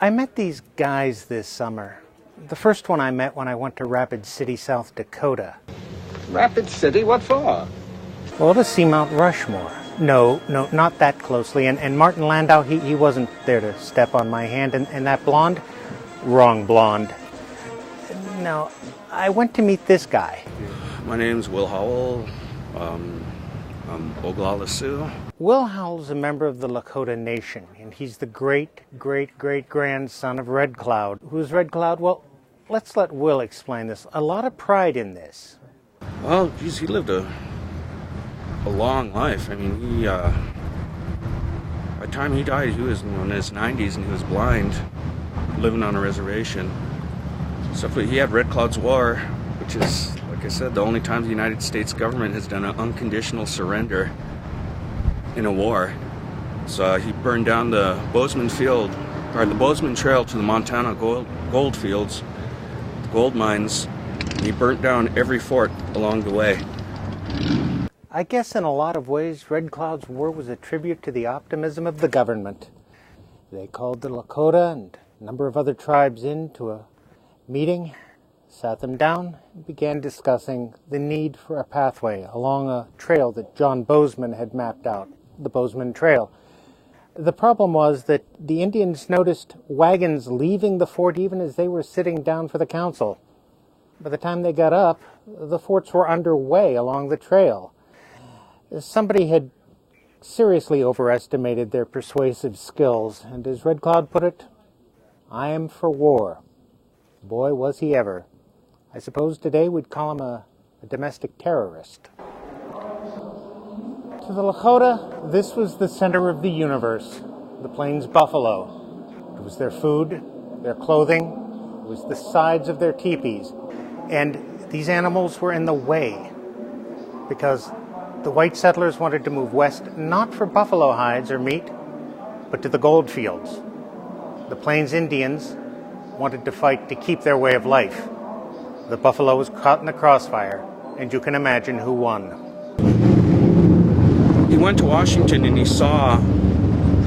I met these guys this summer. The first one I met when I went to Rapid City, South Dakota. Rapid City? What for? Well, to see Mount Rushmore. No, not that closely. And Martin Landau, he wasn't there to step on my hand. And that blonde? Wrong blonde. No, I went to meet this guy. My name's Will Howell. I'm Oglala Sioux. Will Howell's a member of the Lakota Nation, and he's the great-great-great-grandson of Red Cloud. Who's Red Cloud? Well, let's let Will explain this. A lot of pride in this. Well, geez, he lived a long life. I mean, by the time he died, he was in his 90s, and he was blind, living on a reservation. So he had Red Cloud's War, which is, like I said, the only time the United States government has done an unconditional surrender in a war. So he burned down the Bozeman Field, or the Bozeman Trail to the Montana gold fields, the gold mines. And he burnt down every fort along the way. I guess in a lot of ways, Red Cloud's War was a tribute to the optimism of the government. They called the Lakota and a number of other tribes into a meeting, sat them down, and began discussing the need for a pathway along a trail that John Bozeman had mapped out, the Bozeman Trail. The problem was that the Indians noticed wagons leaving the fort even as they were sitting down for the council. By the time they got up, the forts were underway along the trail. Somebody had seriously overestimated their persuasive skills, and as Red Cloud put it, "I am for war." Boy, was he ever. I suppose today we'd call him a domestic terrorist. To the Lakota, this was the center of the universe, the Plains buffalo. It was their food, their clothing, it was the sides of their teepees. And these animals were in the way because the white settlers wanted to move west, not for buffalo hides or meat, but to the gold fields. The Plains Indians wanted to fight to keep their way of life. The buffalo was caught in the crossfire, and you can imagine who won. He went to Washington and he saw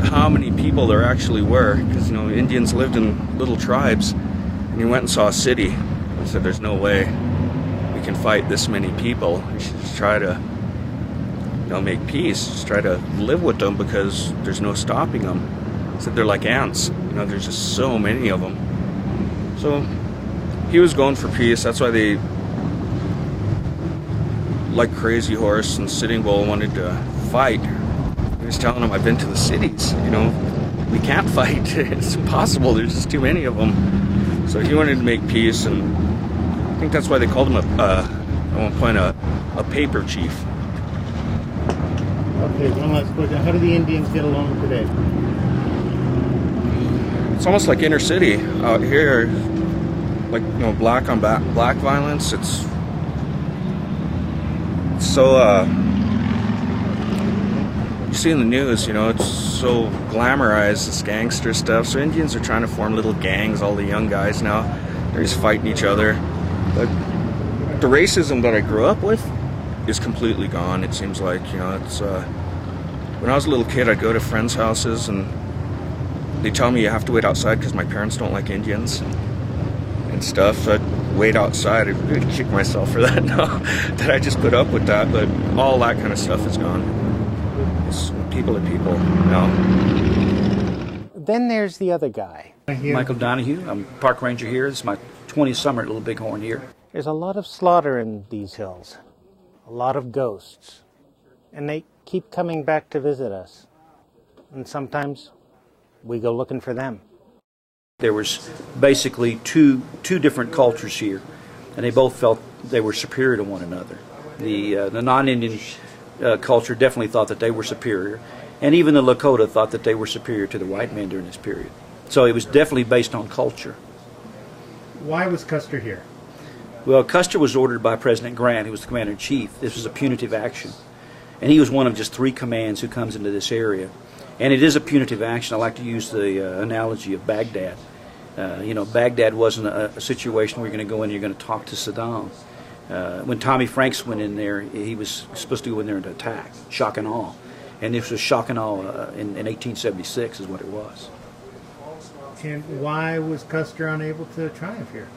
how many people there actually were, because Indians lived in little tribes, and he went and saw a city and said, "There's no way we can fight this many people. We should just try to make peace, just try to live with them, because there's no stopping them." He said they're like ants, there's just so many of them. So he was going for peace. That's why they, like Crazy Horse and Sitting Bull, wanted to fight. He was telling them, "I've been to the cities, we can't fight. It's impossible. There's just too many of them." So he wanted to make peace, and I think that's why they called him at one point a paper chief. Okay, one last question. How do the Indians get along today? It's almost like inner city out here, like black on black violence. It's so you see in the news, it's so glamorized, this gangster stuff. So Indians are trying to form little gangs. All the young guys now, they're just fighting each other. But the racism that I grew up with is completely gone. It seems like it's when I was a little kid, I'd go to friends' houses and they tell me you have to wait outside because my parents don't like Indians and stuff. So I'd wait outside. I'd really kick myself for that now, that I just put up with that. But all that kind of stuff is gone. It's people are people now. Then there's the other guy. Michael Donahue. I'm park ranger here. This is my 20th summer at Little Bighorn here. There's a lot of slaughter in these hills. A lot of ghosts. And they keep coming back to visit us. And sometimes we go looking for them. There was basically two different cultures here, and they both felt they were superior to one another. The non-Indian culture definitely thought that they were superior, and even the Lakota thought that they were superior to the white men during this period. So it was definitely based on culture. Why was Custer here? Well, Custer was ordered by President Grant, who was the commander-in-chief. This was a punitive action, and he was one of just 3 commands who comes into this area. And it is a punitive action. I like to use the analogy of Baghdad. Baghdad wasn't a situation where you're going to go in and you're going to talk to Saddam. When Tommy Franks went in there, he was supposed to go in there and attack, shock and awe. And this was shock and awe in 1876 is what it was. And why was Custer unable to triumph here?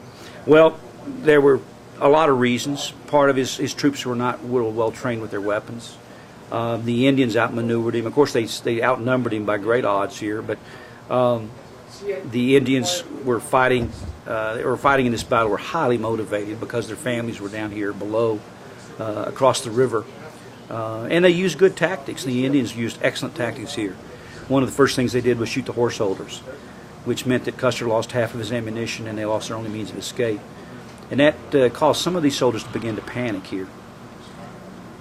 Well, there were a lot of reasons. Part of his troops were not well trained with their weapons. The Indians outmaneuvered him. Of course, they outnumbered him by great odds here, but the Indians were fighting. They were fighting in this battle. Were highly motivated because their families were down here below, across the river, and they used good tactics. The Indians used excellent tactics here. One of the first things they did was shoot the horse holders, which meant that Custer lost half of his ammunition and they lost their only means of escape. And that caused some of these soldiers to begin to panic here.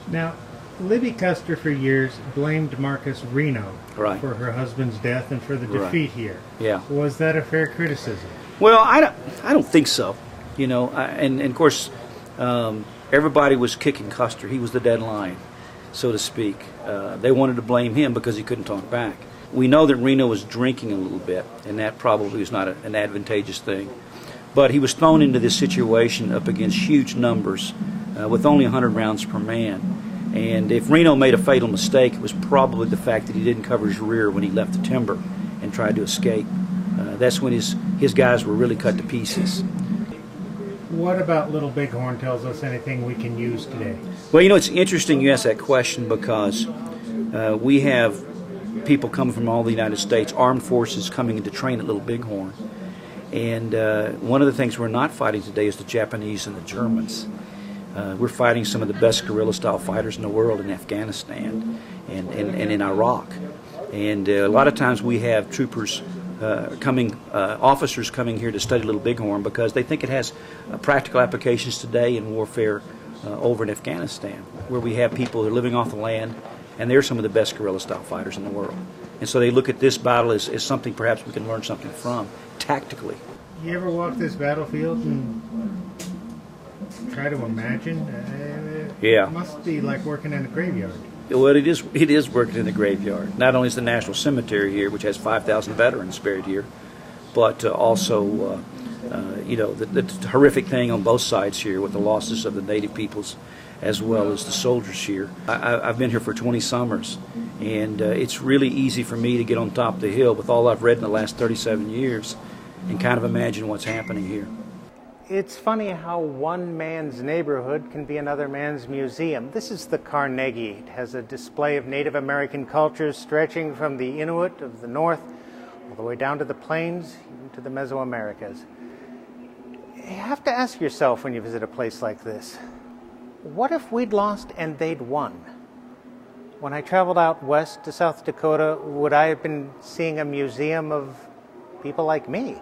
Now, Libby Custer for years blamed Marcus Reno Right. for her husband's death and for the Right. defeat here. Yeah. Was that a fair criticism? Well, I don't think so. You know, and of course, everybody was kicking Custer. He was the dead lion, so to speak. They wanted to blame him because he couldn't talk back. We know that Reno was drinking a little bit, and that probably was not an advantageous thing. But he was thrown into this situation up against huge numbers with only 100 rounds per man. And if Reno made a fatal mistake, it was probably the fact that he didn't cover his rear when he left the timber and tried to escape. That's when his guys were really cut to pieces. What about Little Bighorn tells us anything we can use today? Well, you know, it's interesting you ask that question because we have people coming from all the United States, armed forces coming in to train at Little Bighorn. And one of the things we're not fighting today is the Japanese and the Germans. We're fighting some of the best guerrilla-style fighters in the world in Afghanistan and in Iraq. And a lot of times we have troopers officers coming here to study Little Bighorn because they think it has practical applications today in warfare over in Afghanistan, where we have people who are living off the land, and they're some of the best guerrilla-style fighters in the world. And so they look at this battle as something perhaps we can learn something from, tactically. You ever walk this battlefield and try to imagine? Yeah. It must be like working in a graveyard. Well, it is working in the graveyard. Not only is the National Cemetery here, which has 5,000 veterans buried here, but also, the horrific thing on both sides here with the losses of the native peoples as well as the soldiers here. I've been here for 20 summers, and it's really easy for me to get on top of the hill with all I've read in the last 37 years and kind of imagine what's happening here. It's funny how one man's neighborhood can be another man's museum. This is the Carnegie. It has a display of Native American cultures stretching from the Inuit of the north all the way down to the plains, even to the Mesoamericas. You have to ask yourself when you visit a place like this, what if we'd lost and they'd won? When I traveled out west to South Dakota, would I have been seeing a museum of people like me?